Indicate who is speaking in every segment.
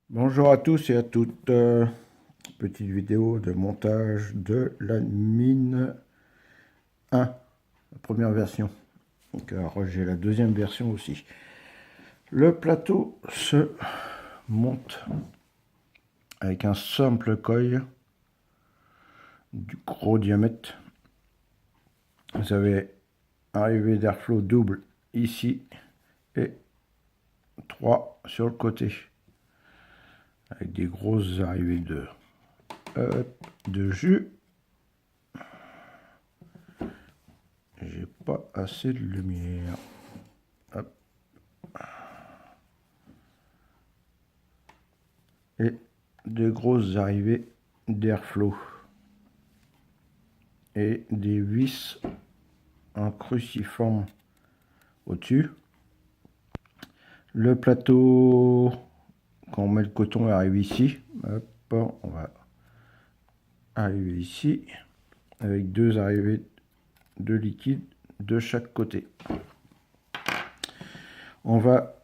Speaker 1: Bonjour à tous et à toutes. Petite vidéo de montage de la mine 1, la première version. Donc j'ai la deuxième version aussi. Le plateau se monte avec un simple coil du gros diamètre. Vous avez arrivée d'airflow double ici et 3 sur le côté. Avec des grosses arrivées de jus. J'ai pas assez de lumière. Hop. Et de grosses arrivées d'airflow. Et des vis en cruciforme au-dessus. Le plateau, quand on met le coton, arrive ici. Hop, on va arriver ici. Avec deux arrivées de liquide de chaque côté. On va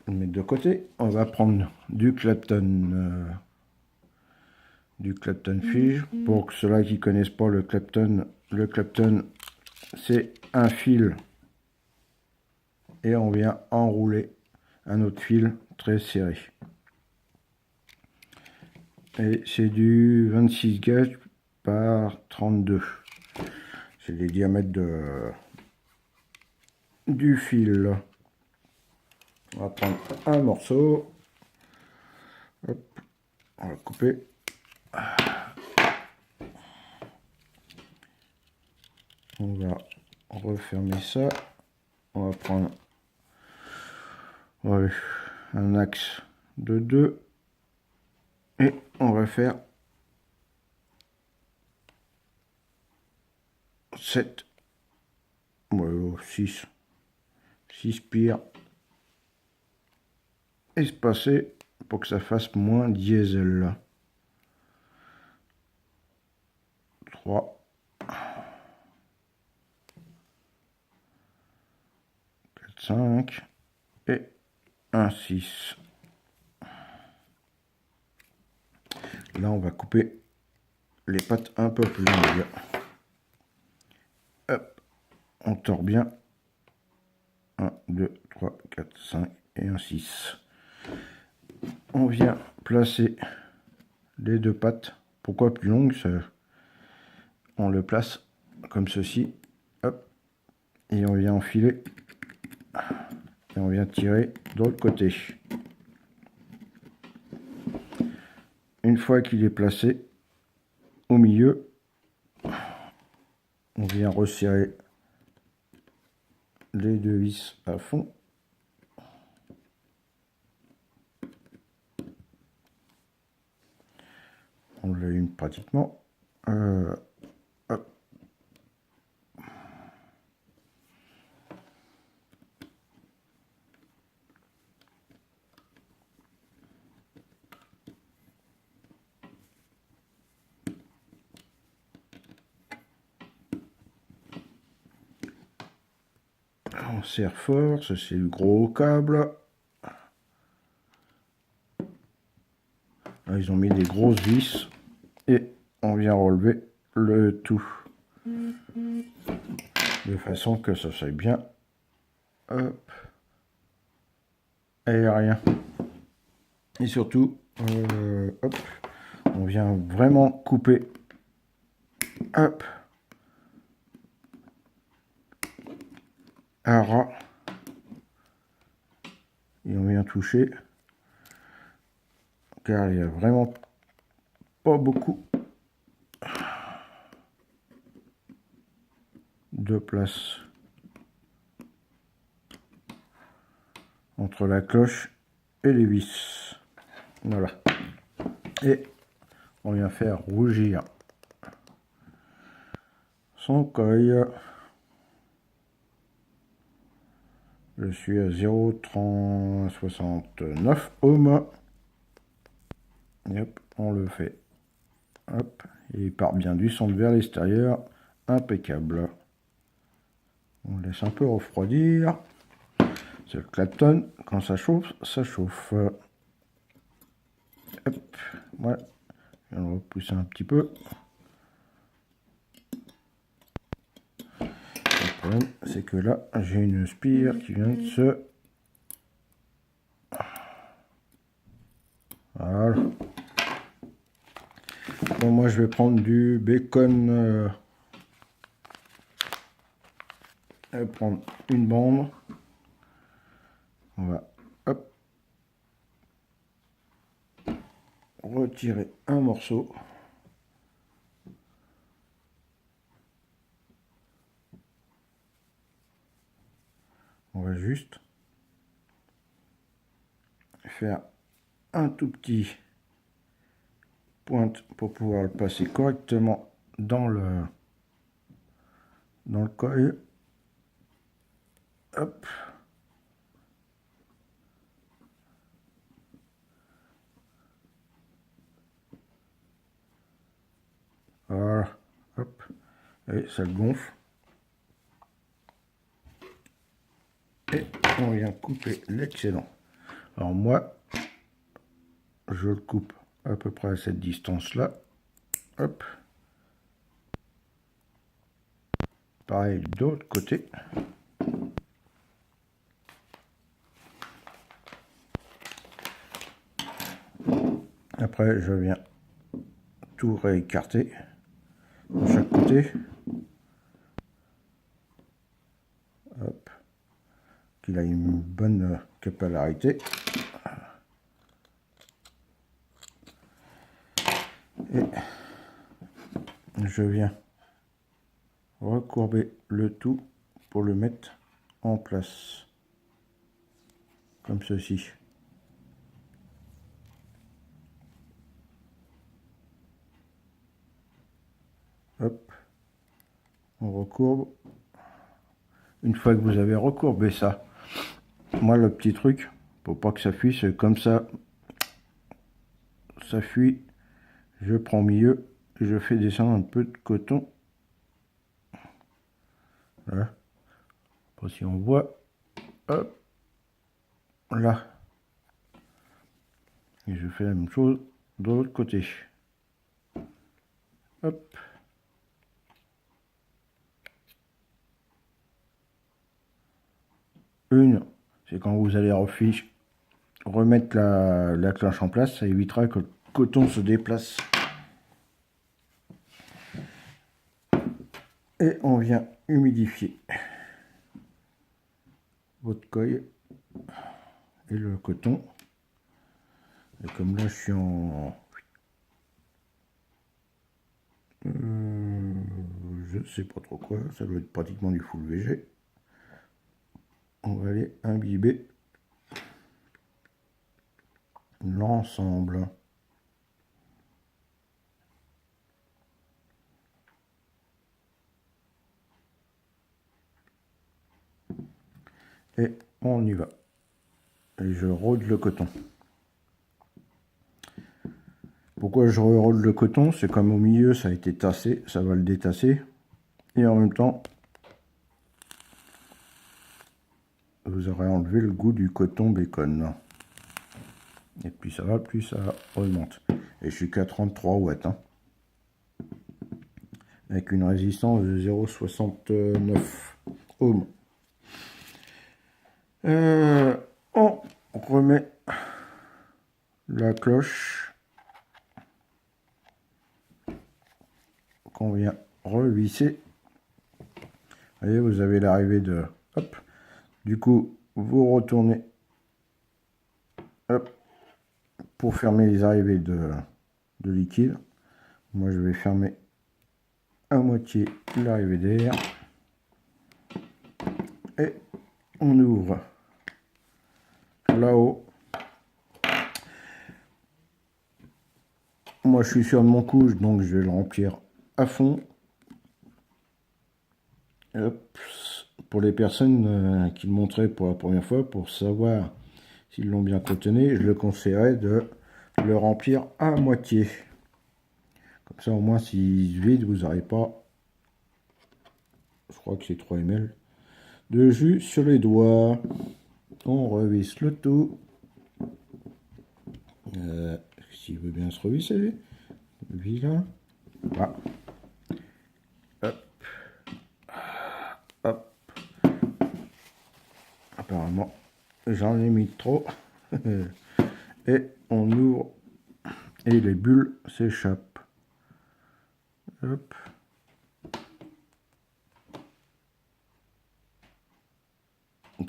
Speaker 1: le mettre de côté. On va prendre du Clapton Fige. Pour ceux-là qui ne connaissent pas le Clapton c'est un fil et on vient enrouler un autre fil très serré. Et c'est du 26 gauges par 32. C'est les diamètres du fil. On va prendre un morceau. Hop, on va couper. On va refermer ça. On va prendre un axe de 2. Et on va faire 7. 6. 6 pires espacés pour que ça fasse moins diesel. 3. 4, 5. Et un 6. Là, on va couper les pattes un peu plus longues. Hop, on tord bien. 1, 2, 3, 4, 5 et un 6. On vient placer les deux pattes. Pourquoi plus longues? On le place comme ceci. Hop, et on vient enfiler. Et on vient tirer de l'autre côté. Une fois qu'il est placé au milieu, on vient resserrer les deux vis à fond. On l'a eu pratiquement. Hop. On serre fort, ça c'est le gros câble. Là, ils ont mis des grosses vis et on vient relever le tout de façon que ça soit bien aérien. Et surtout, hop, on vient vraiment couper, hop, à ras, et on vient toucher, car il n'y a vraiment pas beaucoup de place entre la cloche et les vis. Voilà. Et on vient faire rougir son coil. Je suis à 0,69 ohms. Et hop, on le fait. Hop, et il part bien du centre vers l'extérieur. Impeccable. On laisse un peu refroidir. C'est le Clapton. Quand ça chauffe, ça chauffe. Voilà, je vais le repousser un petit peu. Le problème, c'est que là, j'ai une spire qui vient de se... Voilà. Bon, moi, je vais prendre du bacon. Je vais prendre une bande. On va, hop, retirer un morceau. On va juste faire un tout petit pointe pour pouvoir le passer correctement dans le coil. Hop. Voilà. Hop. Et ça gonfle. Et on vient couper l'excédent. Alors moi, je le coupe à peu près à cette distance-là. Hop. Pareil de l'autre côté. Après, je viens tout réécarter de chaque côté. Hop. Qu'il a une bonne capillarité. Et je viens recourber le tout pour le mettre en place. Comme ceci. Hop. On recourbe. Une fois que vous avez recourbé ça, moi le petit truc, pour pas que ça fuit, c'est comme ça. Ça fuit. Je prends au milieu et je fais descendre un peu de coton. Voilà. Après, si on voit, hop, là. Et je fais la même chose de l'autre côté. Hop. Une, c'est quand vous allez remettre la cloche en place, ça évitera que le coton se déplace. Et on vient humidifier votre coille et le coton. Et comme là je suis en... je sais pas trop quoi, ça doit être pratiquement du full VG. On va aller imbiber l'ensemble. Et on y va. Et je rôde le coton. Pourquoi je rôde le coton? C'est comme au milieu ça a été tassé, ça va le détasser. Et en même temps, vous aurez enlevé le goût du coton bacon. Et plus ça va, plus ça augmente. Et je suis qu'à 33 watts. Hein, avec une résistance de 0,69 ohms. On remet la cloche qu'on vient revisser. Vous voyez, vous avez l'arrivée de... Hop. Du coup, vous retournez hop, pour fermer les arrivées de liquide. Moi, je vais fermer à moitié l'arrivée d'air. Et on ouvre là-haut. Moi, je suis sur mon couche, donc je vais le remplir à fond. Hop. Pour les personnes qui le montraient pour la première fois, pour savoir s'ils l'ont bien cotonné, je le conseillerais de le remplir à moitié. Comme ça, au moins, s'il se vide, vous n'aurez pas, je crois que c'est 3 ml, de jus sur les doigts. On revisse le tout. s'il veut bien se revisser. Vilain. Voilà. Hop. Hop. Apparemment, j'en ai mis trop. Et on ouvre. Et les bulles s'échappent. Hop.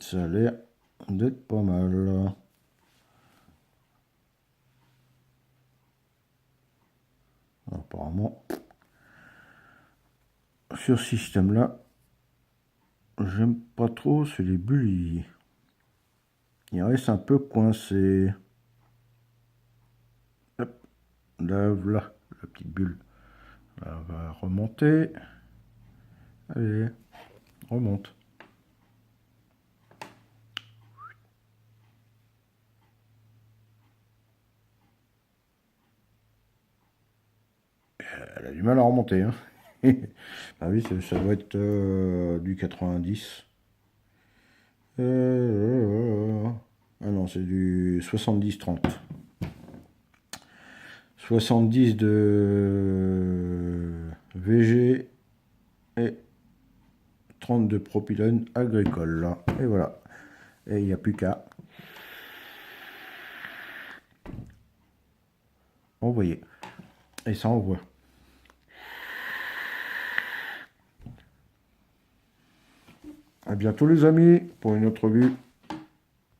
Speaker 1: Ça a l'air d'être pas mal. Apparemment, sur ce système-là, j'aime pas trop, c'est les bulles. Il reste un peu coincé. Hop, là, voilà, la petite bulle. Elle va remonter. Allez, remonte. Elle a du mal à remonter. Hein. Ah oui, ça doit être du 90. Ah non, c'est du 70-30. 70 de VG et 30 de propylène agricole. Et voilà. Et il n'y a plus qu'à envoyer. Et ça envoie. À bientôt les amis pour une autre vue.